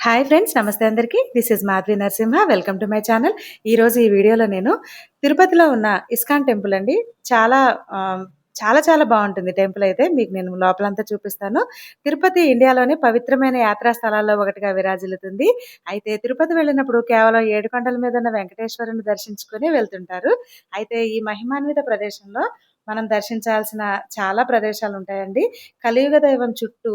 Hi friends! నమస్తే అందరికీ. This is Madhavi Narasimha. Welcome to my channel. ఈరోజు ఈ వీడియోలో నేను తిరుపతిలో ఉన్న ఇస్కాన్ టెంపుల్ అండి. చాలా చాలా చాలా బావుంటుంది టెంపుల్ అయితే. మీకు నేను లోపలంతా చూపిస్తాను. తిరుపతి ఇండియాలోని పవిత్రమైన యాత్రా స్థలాల్లో ఒకటిగా విరాజిల్లుతుంది. అయితే తిరుపతి వెళ్ళినప్పుడు కేవలం 7 కొండల మీద ఉన్న వెంకటేశ్వరుని దర్శించుకొని వెళ్తుంటారు. అయితే ఈ మహిమాన్విత ప్రదేశంలో మనం దర్శించాల్సిన చాలా ప్రదేశాలుంటాయండి. కలియుగ దైవం చుట్టూ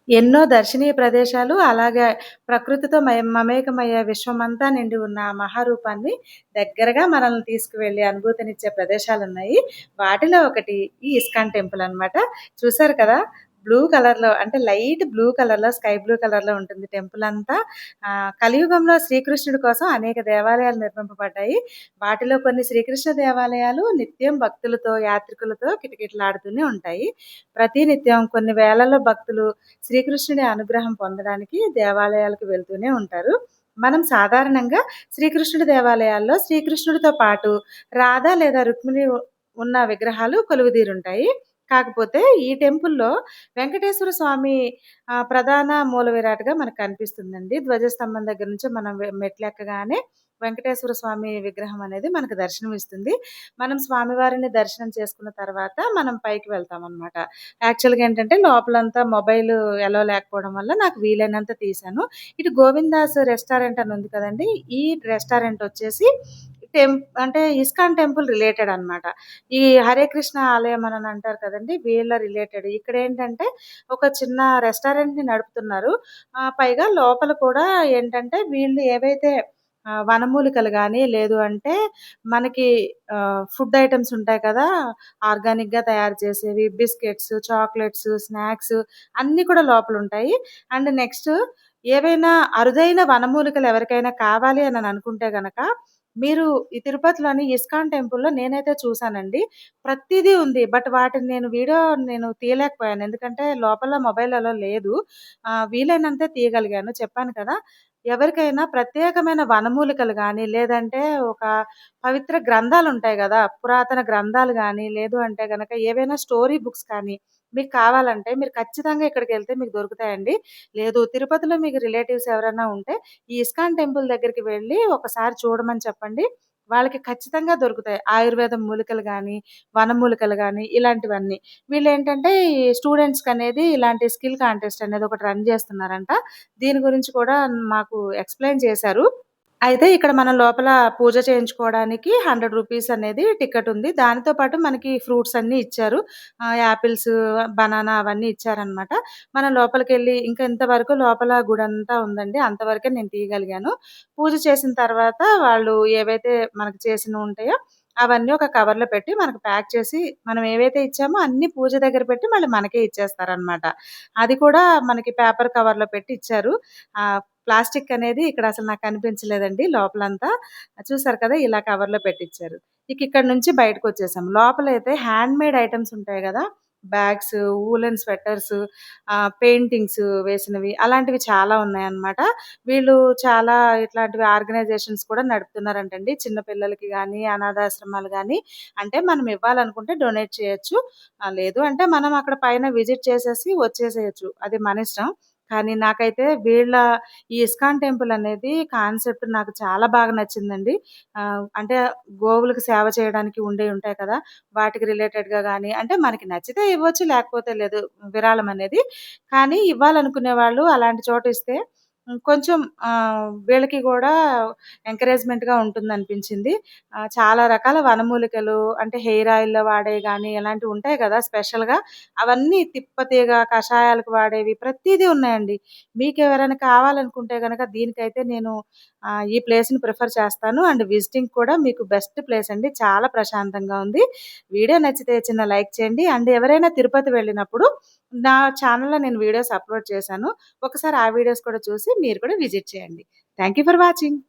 ఎన్నో దర్శనీయ ప్రదేశాలు, అలాగే ప్రకృతితో మమేకమయ్యే విశ్వమంతా నిండి ఉన్న ఆ మహారూపాన్ని దగ్గరగా మనల్ని తీసుకువెళ్ళి అనుభూతినిచ్చే ప్రదేశాలున్నాయి. వాటిలో ఒకటి ఈ ఇస్కాన్ టెంపుల్ అనమాట. చూసారు కదా! బ్లూ కలర్‌లో అంటే లైట్ బ్లూ కలర్‌లో, స్కై బ్లూ కలర్‌లో ఉంటుంది టెంపుల్ అంతా. కలియుగంలో శ్రీకృష్ణుడి కోసం అనేక దేవాలయాలు నిర్మింపబడ్డాయి. వాటిలో కొన్ని శ్రీకృష్ణ దేవాలయాలు నిత్యం భక్తులతో, యాత్రికులతో కిటకిటలాడుతూనే ఉంటాయి. ప్రతినిత్యం కొన్ని వేలలో భక్తులు శ్రీకృష్ణుడి అనుగ్రహం పొందడానికి దేవాలయాలకు వెళ్తూనే ఉంటారు. మనం సాధారణంగా శ్రీకృష్ణుడి దేవాలయాల్లో శ్రీకృష్ణుడితో పాటు రాధ లేదా రుక్మిణి ఉన్న విగ్రహాలు కొలువుదీరుంటాయి. కాకపోతే ఈ టెంపుల్‌లో వెంకటేశ్వర స్వామి ప్రధాన మూల విరాట్‌గా మనకు కనిపిస్తుందండి. ధ్వజస్తంభం దగ్గర నుంచి మనం మెట్లెక్కగానే వెంకటేశ్వర స్వామి విగ్రహం అనేది మనకు దర్శనమిస్తుంది. మనం స్వామివారిని దర్శనం చేసుకున్న తర్వాత మనం పైకి వెళ్తామనమాట. యాక్చువల్‌గా ఏంటంటే లోపలంతా మొబైల్ ఎలో లేకపోవడం వల్ల నాకు వీలైనంత తీశాను. ఇటు గోవిందాస్ రెస్టారెంట్ అని ఉంది కదండీ! ఈ రెస్టారెంట్ వచ్చేసి అంటే ఇస్కాన్ టెంపుల్ రిలేటెడ్ అనమాట. ఈ హరే కృష్ణ ఆలయం అని అంటారు కదండీ! వీళ్ళ రిలేటెడ్. ఇక్కడేంటంటే ఒక చిన్న రెస్టారెంట్‌ని నడుపుతున్నారు. పైగా లోపల కూడా ఏంటంటే వీళ్ళు ఏవైతే వనమూలికలు గాని, లేదు అంటే మనకి ఫుడ్ ఐటెమ్స్ ఉంటాయి కదా! ఆర్గానిక్‌గా తయారు చేసేవి బిస్కెట్స్, చాక్లెట్స్, స్నాక్స్ అన్నీ కూడా లోపలుంటాయి. అండ్ నెక్స్ట్ ఏవైనా అరుదైన వనమూలికలు ఎవరికైనా కావాలి అని అనుకుంటే గనక, మీరు ఈ తిరుపతిలోని ఇస్కాన్ టెంపుల్‌లో నేనైతే చూసానండి. ప్రతీదీ ఉంది. బట్ వాటిని నేను తీయలేకపోయాను. ఎందుకంటే లోపల మొబైల్ అలో లేదు. వీలైనంతే తీయగలిగాను. చెప్పాను కదా! ఎవరికైనా ప్రత్యేకమైన వనమూలికలు గాని, లేదంటే ఒక పవిత్ర గ్రంథాలుంటాయి గదా! పురాతన గ్రంథాలు గాని, లేదు అంటే గనక ఏవైనా స్టోరీ బుక్స్ కానీ మీకు కావాలంటే మీరు ఖచ్చితంగా ఇక్కడికెళ్తే మీకు దొరుకుతాయండి. లేదు తిరుపతిలో మీకు రిలేటివ్స్ ఎవరైనా ఉంటే ఈ ఇస్కాన్ టెంపుల్ దగ్గరికి వెళ్లి ఒకసారి చూడమని చెప్పండి. వాళ్ళకి ఖచ్చితంగా దొరుకుతాయి. ఆయుర్వేదం మూలికలు గాని, వనమూలికలు గాని ఇలాంటివన్నీ. వీళ్ళేంటంటే ఈ స్టూడెంట్స్‌కనేది ఇలాంటి స్కిల్ కాంటెస్ట్ అనేది ఒకటి రన్ చేస్తున్నారంట. దీని గురించి కూడా మాకు ఎక్స్‌ప్లెయిన్ చేశారు. అయితే ఇక్కడ మనం లోపల పూజ చేయించుకోవడానికి రూ. 100 అనేది టికెట్ ఉంది. దానితో పాటు మనకి ఫ్రూట్స్ అన్నీ ఇచ్చారు. యాపిల్స్, బనానా అవన్నీ ఇచ్చారనమాట. మనం లోపలికెళ్ళి ఇంకా ఇంతవరకు లోపల గుడంతా ఉందండి. అంతవరకే నేను తీయగలిగాను. పూజ చేసిన తర్వాత వాళ్ళు ఏవైతే మనకు చేసినుంటాయో అవన్నీ ఒక కవర్‌లో పెట్టి మనకు ప్యాక్ చేసి మనం ఏవైతే ఇచ్చామో అన్నీ పూజ దగ్గర పెట్టి మళ్ళీ మనకే ఇచ్చేస్తారనమాట. అది కూడా మనకి పేపర్ కవర్‌లో పెట్టి ఇచ్చారు. ప్లాస్టిక్ అనేది ఇక్కడ అసలు నాకు కనిపించలేదండి లోపలంతా. చూసారు కదా! ఇలా కవర్‌లో పెట్టిచ్చారు. ఇక్కడ నుంచి బయటకొచ్చేసాం. లోపలైతే హ్యాండ్‌మేడ్ ఐటెమ్స్ ఉంటాయి గదా! బ్యాగ్స్, వూలెన్ స్వెటర్స్, పెయింటింగ్స్ వేసినవి అలాంటివి చాలా ఉన్నాయన్నమాట. వీళ్ళు చాలా ఇట్లాంటివి ఆర్గనైజేషన్స్ కూడా నడుపుతున్నారంటండి. చిన్న పిల్లలకి గానీ, అనాథాశ్రమాలు గానీ అంటే మనం ఇవ్వాలనుకుంటే డొనేట్ చేయొచ్చు. లేదు అంటే మనం అక్కడ పైన విజిట్ చేసేసి వచ్చేసేయొచ్చు. అది మనిష్టం. కానీ నాకైతే వీళ్ళ ఈ ఇస్కాన్ టెంపుల్ అనేది కాన్సెప్ట్ నాకు చాలా బాగా నచ్చిందండి. అంటే గోవులకు సేవ చేయడానికి ఉంటాయి కదా! వాటికి రిలేటెడ్‌గా గాని అంటే మనకి నచ్చితే ఇవ్వచ్చు లేకపోతే లేదు విరాళం అనేది. కానీ ఇవ్వాలనుకునే వాళ్ళు అలాంటి చోట ఇస్తే కొంచెం వీళ్ళకి గూడా ఎంకరేజ్‌మెంట్‌గా ఉంటుందనిపించింది. చాలా రకాల వనమూలికలు అంటే హెయిర్ ఆయిల్‌లో వాడేవి గాని ఇలాంటివి ఉంటాయి కదా! స్పెషల్‌గా అవన్నీ తిప్పతీగ కషాయాలకు వాడేవి ప్రతీదీ ఉన్నాయండి. మీకెవరైనా కావాలనుకుంటే గనక దీనికైతే నేను ఈ ప్లేస్‌ని ప్రిఫర్ చేస్తాను. అండ్ విజిటింగ్ కూడా మీకు బెస్ట్ ప్లేస్ అండి. చాలా ప్రశాంతంగా ఉంది. వీడియో నచ్చితే చిన్న లైక్ చేయండి. అండ్ ఎవరైనా తిరుపతి వెళ్ళినప్పుడు నా ఛానెల్‌లో నేను వీడియోస్ అప్‌లోడ్ చేశాను. ఒకసారి ఆ వీడియోస్ కూడా చూసి మీరు కూడా విజిట్ చేయండి. Thank you for watching.